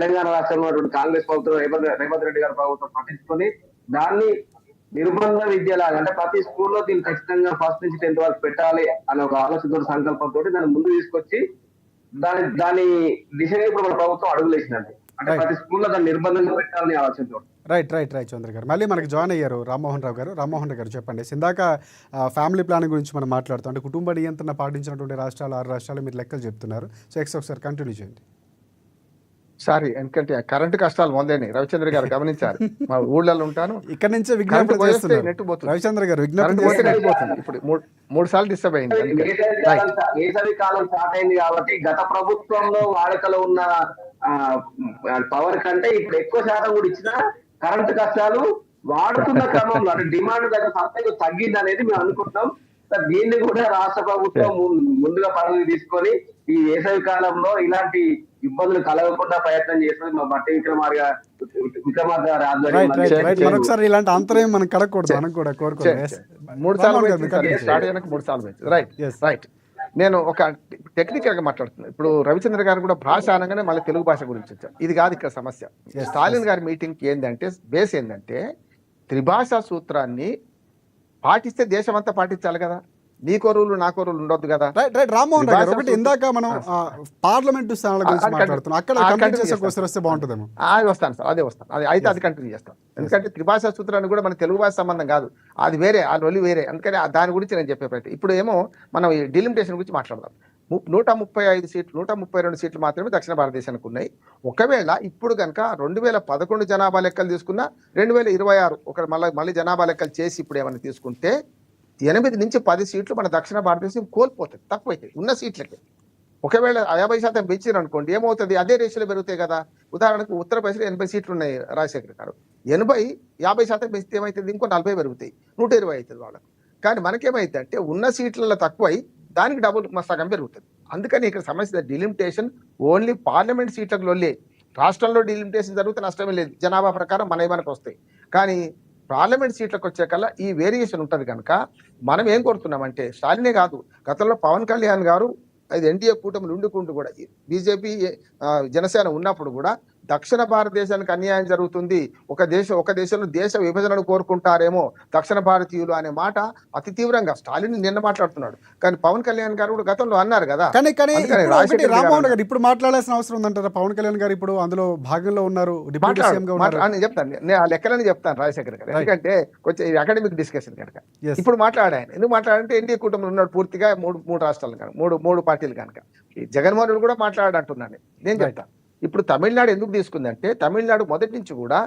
తెలంగాణ రాష్ట్రంలో ఉన్నటువంటి కాంగ్రెస్ ప్రభుత్వం రేవంత్ రెడ్డి గారి ప్రభుత్వం పట్టించుకొని దాన్ని నిర్బంధ విద్యలాగా అంటే ప్రతి స్కూల్లో దీన్ని ఖచ్చితంగా ఫస్ట్ నుంచి 10th వరకు పెట్టాలి అనే ఒక ఆలోచనతో సంకల్పంతో దాన్ని ముందు తీసుకొచ్చి దాని దిశగా ఇప్పుడు మన ప్రభుత్వం అడుగులు వేసిందండి. అంటే ప్రతి స్కూల్లో దాన్ని నిర్బంధంగా పెట్టాలని ఆలోచనతో. రైట్ చంద్ర గారు మళ్ళీ మనకి జాయిన్ అయ్యారు రామ్మోహన్ రావు గారు చెప్పండి. ఇందాక ఫ్యామిలీ ప్లానింగ్ గురించి మనం మాట్లాడుతాం. అంటే కుటుంబ నియంత్రణ పాటించినటువంటి రాష్ట్రాలు 6 రాష్ట్రాలు మీరు లెక్కలు చెప్తున్నారు. సో ఒకసారి కంటిన్యూ చేయండి. సారీ, ఎందుకంటే కరెంటు కష్టాలు మొదలైన రవిచంద్ర గారు గమనించారు. మా ఊళ్ళలో ఉంటాను, ఇక్కడ నుంచే విజ్ఞాపన చేస్తున్నారు నెట్ పోతుంది. రవిచంద్ర గారు ఇప్పుడు 3 సార్లు డిస్టర్బ్ అయింది. వేసవి కాలం స్టార్ట్ అయింది కాబట్టి గత ప్రభుత్వంలో వాడుకలో ఉన్న పవర్ కంటే ఇప్పుడు ఎక్కువ శాతం కూడా ఇచ్చిన కరెంటు కష్టాలు వాడుతున్న క్రమంలో అంటే డిమాండ్ దగ్గర తగ్గింది అనేది మేము అనుకుంటున్నాం. దీన్ని కూడా రాష్ట్ర ప్రభుత్వం ముందుగా పరిగణలోకి తీసుకొని ఈ వేసవి కాలంలో ఇలాంటి ఇబ్బందులు కలగకుండా ప్రయత్నం చేస్తుంది మా బట్టి విక్రమార్క గారి ఆధ్వర్యంలో. మరొకసారి ఇలాంటి అంతరం మనం కలగకూడదు, మనం కూడా కోరుకోవాలి. 3 సార్లు రైట్. నేను ఒక టెక్నికల్ గా మాట్లాడుతున్నాను. ఇప్పుడు రవిచంద్ర గారు కూడా భాష అనగానే మళ్ళీ తెలుగు భాష గురించి వచ్చారు. ఇది కాదు ఇక్కడ సమస్య. స్టాలిన్ గారి మీటింగ్ ఏంటంటే బేస్ ఏంటంటే త్రిభాషా సూత్రాన్ని పాటిస్తే దేశం అంతా పాటించాలి కదా. నీకో రూలు నాకో రూలు ఉండొద్దు కదా. రామ్మోహన్ గారు ఒకటి ఇందాక మనం పార్లమెంటు స్థానాల గురించి మాట్లాడుతున్నాం. అక్కడ వస్తే బాగుంటుందేమో. వస్తాను సార్, అదే వస్తాను. అయితే అది కంటిన్యూ చేస్తాను. ఎందుకంటే త్రిభాషా సూత్రాన్ని కూడా మన తెలుగు భాష సంబంధం కాదు, అది వేరే, ఆ రొలి వేరే. అందుకని దాని గురించి నేను చెప్పే ప్రయత్నం. ఇప్పుడు ఏమో మనం ఈ డిలిమిటేషన్ గురించి మాట్లాడదాం. 135 సీట్లు 132 సీట్లు మాత్రమే దక్షిణ భారతదేశానికి ఉన్నాయి. ఒకవేళ ఇప్పుడు కనుక 2011 జనాభా లెక్కలు తీసుకున్నా 2026 ఒక మళ్ళీ జనాభా లెక్కలు చేసి ఇప్పుడు ఏమైనా తీసుకుంటే 8 నుంచి 10 సీట్లు మన దక్షిణ భారతదేశం కోల్పోతుంది, తక్కువైతుంది ఉన్న సీట్లకి. ఒకవేళ 50% పెంచారు అనుకోండి, ఏమవుతుంది? అదే రేషియోలో పెరుగుతాయి కదా. ఉదాహరణకు ఉత్తరప్రదేశ్లో 80 సీట్లు ఉన్నాయి రాజశేఖర్ గారు. 50% పెంచితే ఏమవుతుంది? ఇంకో 40 పెరుగుతాయి, 120 అవుతుంది వాళ్ళకు. కానీ మనకేమైతే అంటే ఉన్న సీట్లలో తక్కువై దానికి డబుల్ సగం పెరుగుతుంది. అందుకని ఇక్కడ సమస్య డిలిమిటేషన్ ఓన్లీ పార్లమెంట్ సీట్లకు లొల్లే. రాష్ట్రంలో డిలిమిటేషన్ జరిగితే నష్టమే లేదు, జనాభా ప్రకారం మనకు వస్తాయి. కానీ పార్లమెంట్ సీట్లకు వచ్చేకల్లా ఈ వేరియేషన్ ఉంటుంది కనుక మనం ఏం కోరుతున్నామంటే, స్టాలినే కాదు, గతంలో పవన్ కళ్యాణ్ గారు అది ఎన్డీఏ కూటమిలు ఉండుకుంటూ కూడా బీజేపీ జనసేన ఉన్నప్పుడు కూడా దక్షిణ భారతదేశానికి అన్యాయం జరుగుతుంది, ఒక దేశంలో దేశ విభజనను కోరుకుంటారేమో దక్షిణ భారతీయులు అనే మాట అతి తీవ్రంగా స్టాలిన్ నిన్న మాట్లాడుతున్నాడు. కానీ పవన్ కళ్యాణ్ గారు కూడా గతంలో అన్నారు కదా. రామ్మోహన్ గారు ఇప్పుడు మాట్లాడాల్సిన అవసరం ఉందంటారా? పవన్ కళ్యాణ్ గారు ఇప్పుడు అందులో భాగంలో ఉన్నారు, అని చెప్తాను. నేను ఆ లెక్కలని చెప్తాను రాజశేఖర్ గారు, ఎందుకంటే కొంచెం అకాడమిక్ డిస్కషన్ కనుక. ఇప్పుడు మాట్లాడాను, ఎందుకు మాట్లాడంటే ఎన్డీఏ కూటమిలో ఉన్నాడు పూర్తిగా మూడు రాష్ట్రాలు కనుక, మూడు పార్టీలు కనుక. జగన్మోహన్ రెడ్డి కూడా మాట్లాడంటున్నాను నేను చెప్తాను. ఇప్పుడు తమిళనాడు ఎందుకు తీసుకుందంటే, తమిళనాడు మొదటి నుంచి కూడా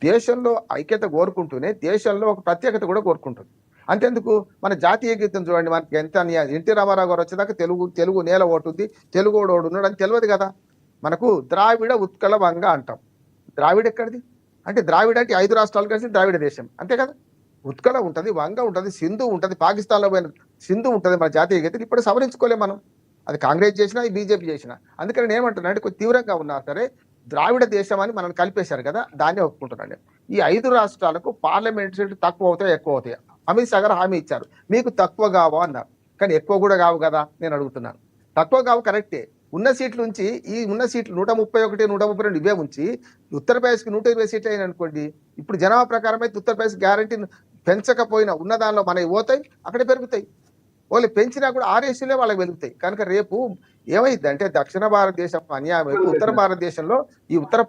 దేశంలో ఐక్యత కోరుకుంటూనే దేశంలో ఒక ప్రత్యేకత కూడా కోరుకుంటుంది. అంతేందుకు మన జాతీయ గీతం చూడండి, మనకి ఎంత ఎన్టీ రామారావు గారు వచ్చేదాకా తెలుగు నేల ఓటుంది, తెలుగు ఓడు ఉన్నాడు అని తెలియదు కదా. మనకు ద్రావిడ ఉత్కళ వంగ అంటాం. ద్రావిడ ఎక్కడిది అంటే, ద్రావిడ అంటే 5 రాష్ట్రాలు కలిసి ద్రావిడ దేశం, అంతే కదా. ఉత్కళ ఉంటుంది, వంగ ఉంటుంది, సింధు ఉంటుంది, పాకిస్తాన్లో పోయిన సింధు ఉంటుంది మన జాతీయ గీతం. ఇప్పుడు సవరించుకోలేము మనం, అది కాంగ్రెస్ చేసినా ఈ బీజేపీ చేసినా. అందుకని నేను ఏమంటున్నా అంటే, కొంచెం తీవ్రంగా ఉన్నా సరే ద్రావిడ దేశం అని మనం కలిపేశారు కదా, దాన్నే ఒప్పుకుంటున్నాను. ఈ 5 రాష్ట్రాలకు పార్లమెంట్ సీట్లు తక్కువ అవుతాయి ఎక్కువ అవుతాయి? అమిత్ షా గారు హామీ ఇచ్చారు, మీకు తక్కువ కావా అన్నారు. కానీ ఎక్కువ కూడా కావు కదా. నేను అడుగుతున్నాను, తక్కువ కావు కరెక్టే. ఉన్న సీట్లు ఉంచి ఈ ఉన్న సీట్లు 131 132 ఇవే ఉంచి ఉత్తరప్రదేశ్కి 120 సీట్లు అయిన అనుకోండి, ఇప్పుడు జనాభా ప్రకారం అయితే ఉత్తరప్రదేశ్ గ్యారంటీ పెంచకపోయినా ఉన్న దానిలో మనవి పోతాయి, అక్కడే పెరుగుతాయి. వాళ్ళు పెంచినా కూడా ఆర్ఎస్సీలే వాళ్ళకి వెలుగుతాయి. కనుక రేపు ఏమైందంటే దక్షిణ భారతదేశం అన్యాయం వైపు ఉత్తర భారతదేశంలో ఈ ఉత్తర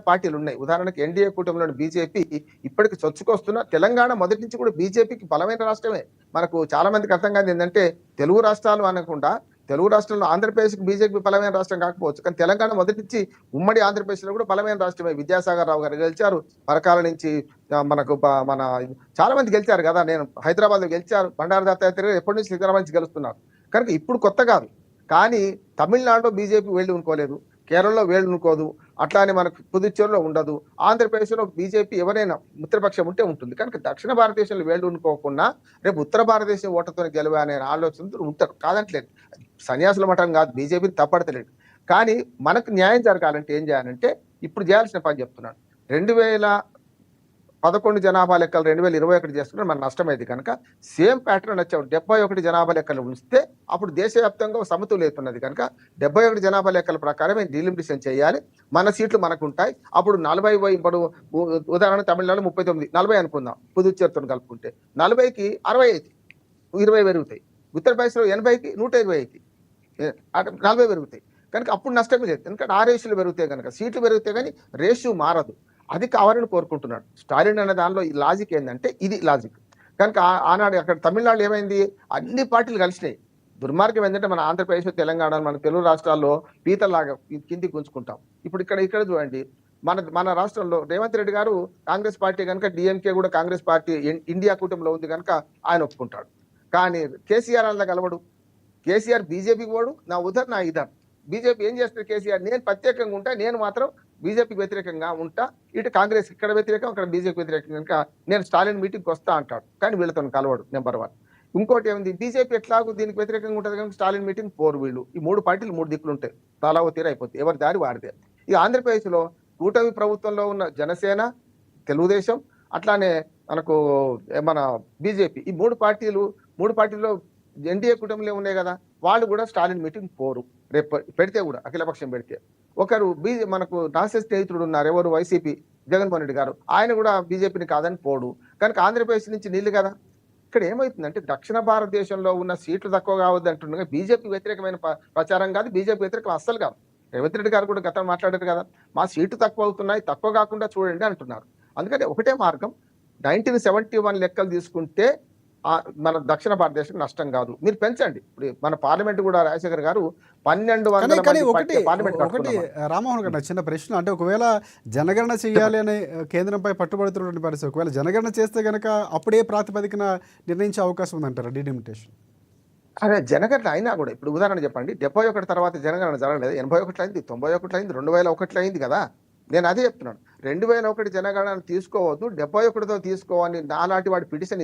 పార్టీలు ఉన్నాయి. ఉదాహరణకు ఎన్డీఏ కూటమిలోని బీజేపీ ఇప్పటికి చొచ్చుకొస్తున్న, తెలంగాణ మొదటి నుంచి కూడా బీజేపీకి బలమైన రాష్ట్రమే. మనకు చాలా మందికి అర్థం కాదు ఏంటంటే, తెలుగు రాష్ట్రాలు అనకుండా తెలుగు రాష్ట్రంలో ఆంధ్రప్రదేశ్కి బీజేపీ బలమైన రాష్ట్రం కాకపోవచ్చు, కానీ తెలంగాణ మొదటి నుంచి ఉమ్మడి ఆంధ్రప్రదేశ్లో కూడా బలమైన రాష్ట్రమే. విద్యాసాగర్ రావు గారు గెలిచారు, పరకాల నుంచి మన చాలా మంది గెలిచారు కదా. నేను హైదరాబాద్లో గెలిచారు, బండారు దత్తాత్రేయ ఎప్పటి నుంచి హైదరాబాద్ నుంచి గెలుస్తున్నారు. కనుక ఇప్పుడు కొత్త కాదు. కానీ తమిళనాడులో బీజేపీ వేళ్ళు ఉనుకోలేదు, కేరళలో వేళ్ళు ఉనుకోదు, అట్లానే మనకు పుదుచ్చేరిలో ఉండదు, ఆంధ్రప్రదేశ్లో బీజేపీ ఎవరైనా మిత్రపక్షం ఉంటే ఉంటుంది. కనుక దక్షిణ భారతదేశంలో వేళ్ళు ఉనుకోకుండా రేపు ఉత్తర భారతదేశం ఓటర్తో గెలవే అనే ఆలోచనతో ఉంటారు, కాదంటలేదు. సన్యాసుల మఠం కాదు, బీజేపీని తప్పడతలేదు. కానీ మనకు న్యాయం జరగాలంటే ఏం చేయాలంటే ఇప్పుడు చేయాల్సిన పని చెప్తున్నాను. 11 జనాభా లెక్కలు 2021 చేసుకుంటే మన నష్టమైంది కనుక సేమ్ ప్యాటర్న్ వచ్చావు 71 జనాభా లెక్కలు ఉంచితే అప్పుడు దేశవ్యాప్తంగా సమతుల్యతున్నది కనుక 71 జనాభా లెక్కల ప్రకారం డీలిమిటేషన్ చేయాలి. మన సీట్లు మనకు ఉంటాయి. అప్పుడు 40 ఇప్పుడు ఉదాహరణ తమిళనాడు 39 40 అనుకుందాం, పుదుచ్చేరితో కలుపుకుంటే 40కి 60 అవుతాయి, 20 పెరుగుతాయి. ఉత్తరప్రదేశ్లో 80కి 120 అవుతాయి, 40 పెరుగుతాయి. కనుక అప్పుడు నష్టమే లేదు. ఎందుకంటే ఆ రేషియోలు పెరుగుతాయి కనుక సీట్లు పెరుగుతాయి కానీ రేషియో మారదు. అది కావాలని కోరుకుంటున్నాడు స్టాలిన్ అనే దానిలో. ఈ లాజిక్ ఏంటంటే ఇది లాజిక్ కనుక ఆనాడు అక్కడ తమిళనాడు ఏమైంది, అన్ని పార్టీలు కలిసినాయి. దుర్మార్గం ఏంటంటే మన ఆంధ్రప్రదేశ్ తెలంగాణ మన తెలుగు రాష్ట్రాల్లో పీతలాగా కిందికి గుంజుకుంటాం. ఇప్పుడు ఇక్కడ చూడండి, మన రాష్ట్రంలో రేవంత్ రెడ్డి గారు కాంగ్రెస్ పార్టీ కనుక డిఎంకే కూడా కాంగ్రెస్ పార్టీ ఇండియా కూటమిలో ఉంది కనుక ఆయన ఒప్పుకుంటాడు. కానీ కేసీఆర్ అలా కలవడు. కేసీఆర్ బీజేపీకి పోడు, నా ఉదర్ నా ఇదర్. బీజేపీ ఏం చేస్తారు, కేసీఆర్ నేను ప్రత్యేకంగా ఉంటా, నేను మాత్రం బీజేపీకి వ్యతిరేకంగా ఉంటా, ఇటు కాంగ్రెస్ ఇక్కడ వ్యతిరేకం అక్కడ బీజేపీ వ్యతిరేకం కనుక నేను స్టాలిన్ మీటింగ్కి వస్తా అంటాడు. కానీ వీళ్ళతో కలవడు. నెంబర్ 1. ఇంకోటి ఏముంది, బీజేపీ ఎట్లాగో దీనికి వ్యతిరేకంగా ఉంటుంది కనుక స్టాలిన్ మీటింగ్ పోరు వీళ్ళు. ఈ 3 పార్టీలు 3 దిక్కులు ఉంటాయి, తలా తీర అయిపోతుంది, ఎవరి దారి వాడితే. ఇక ఆంధ్రప్రదేశ్లో కూటమి ప్రభుత్వంలో ఉన్న జనసేన, తెలుగుదేశం, అట్లానే మనకు మన బీజేపీ, ఈ 3 పార్టీల్లో ఎన్డీఏ కూటమిలో ఉన్నాయి కదా, వాళ్ళు కూడా స్టాలిన్ మీటింగ్ పోరు. రేపు పెడితే కూడా అఖిలపక్షం పెడితే ఒకరు మనకు నాసే స్నేహితుడు ఉన్నారు, ఎవరు వైసీపీ జగన్మోహన్ రెడ్డి గారు, ఆయన కూడా బీజేపీని కాదని పోడు. కనుక ఆంధ్రప్రదేశ్ నుంచి నీళ్లు కదా. ఇక్కడ ఏమవుతుందంటే దక్షిణ భారతదేశంలో ఉన్న సీట్లు తక్కువ కావద్దు అంటుండగా బీజేపీ వ్యతిరేకమైన ప్రచారం కాదు, బీజేపీ వ్యతిరేకం అస్సలు కాదు. రేవంత్ రెడ్డి గారు కూడా గతం మాట్లాడారు కదా, మా సీట్లు తక్కువ అవుతున్నాయి, తక్కువ కాకుండా చూడండి అంటున్నారు. అందుకని ఒకటే మార్గం, 1971 లెక్కలు తీసుకుంటే మన దక్షిణ భారతదేశం నష్టం కాదు, మీరు పెంచండి. ఇప్పుడు మన పార్లమెంట్ కూడా రాజశేఖర్ గారు 1200 ఒకటి రామ్మోహన్ గారు చిన్న ప్రశ్న, అంటే ఒకవేళ జనగణన చేయాలి అనే కేంద్రంపై పట్టుబడుతున్నటువంటి పరిస్థితి, ఒకవేళ జనగణన చేస్తే కనుక అప్పుడే ప్రాతిపదికన నిర్ణయించే అవకాశం ఉందంటారా డీలిమిటేషన్? అదే జనగణన అయినా కూడా ఇప్పుడు ఉదాహరణ చెప్పండి, 71 తర్వాత జనగణన జరగలేదు, 81 అయింది, 91 అయింది, 2001 అయింది కదా. నేను అదే చెప్తున్నాను, 2001 జనగణన తీసుకోవద్దు, 71తో తీసుకోవాలి నాలాంటి వాడి పిటిషన్